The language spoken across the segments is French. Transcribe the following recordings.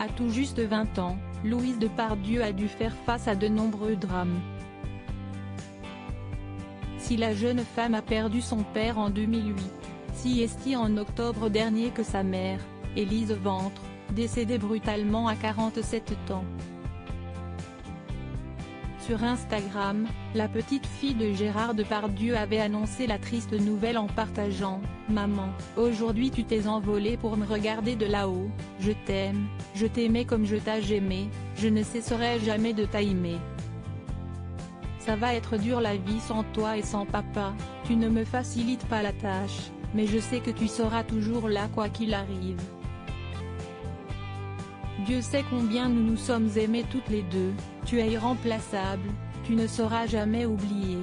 À tout juste 20 ans, Louise Depardieu a dû faire face à de nombreux drames. Si la jeune femme a perdu son père en 2008, si est-il en octobre dernier que sa mère, Élise Ventre, décédée brutalement à 47 ans. Sur Instagram, la petite fille de Gérard Depardieu avait annoncé la triste nouvelle en partageant « Maman, aujourd'hui tu t'es envolée pour me regarder de là-haut, je t'aime, je t'aimais comme je t'ai aimé, je ne cesserai jamais de t'aimer. Ça va être dur la vie sans toi et sans papa, tu ne me facilites pas la tâche, mais je sais que tu seras toujours là quoi qu'il arrive. Dieu sait combien nous nous sommes aimés toutes les deux, tu es irremplaçable, tu ne seras jamais oubliée.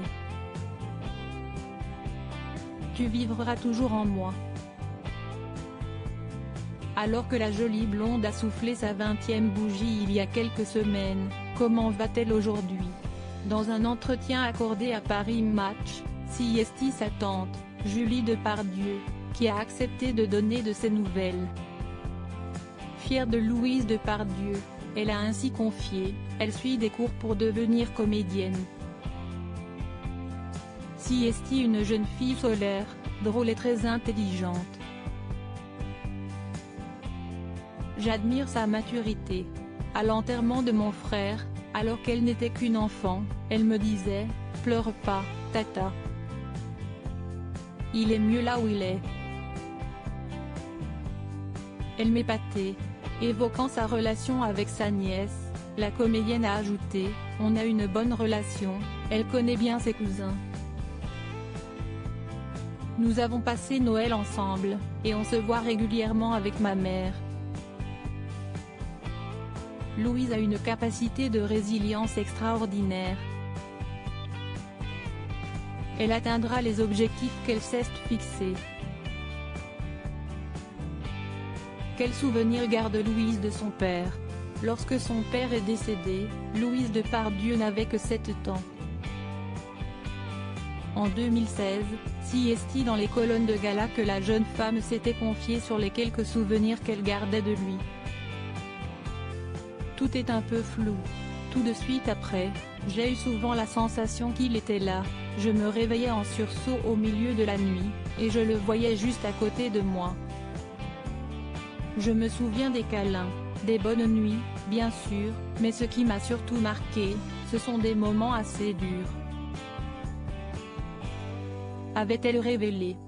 Tu vivras toujours en moi. » Alors que la jolie blonde a soufflé sa 20e bougie il y a quelques semaines, comment va-t-elle aujourd'hui? Dans un entretien accordé à Paris Match, si est sa tante, Julie Depardieu, qui a accepté de donner de ses nouvelles. Fière de Louise Depardieu, elle a ainsi confié, elle suit des cours pour devenir comédienne. Si est une jeune fille solaire, drôle et très intelligente. J'admire sa maturité. À l'enterrement de mon frère, alors qu'elle n'était qu'une enfant, elle me disait « Pleure pas, tata. Il est mieux là où il est. » Elle m'épatait. Évoquant sa relation avec sa nièce, la comédienne a ajouté « On a une bonne relation, elle connaît bien ses cousins. Nous avons passé Noël ensemble, et on se voit régulièrement avec ma mère. » Louise a une capacité de résilience extraordinaire. Elle atteindra les objectifs qu'elle s'est fixés. Quel souvenir garde Louise de son père? Lorsque son père est décédé, Louise Depardieu n'avait que 7 ans. En 2016, si est dans les colonnes de gala que la jeune femme s'était confiée sur les quelques souvenirs qu'elle gardait de lui. Tout est un peu flou. Tout de suite après, j'ai eu souvent la sensation qu'il était là, je me réveillais en sursaut au milieu de la nuit, et je le voyais juste à côté de moi. Je me souviens des câlins, des bonnes nuits, bien sûr, mais ce qui m'a surtout marqué, ce sont des moments assez durs. Avait-elle révélé.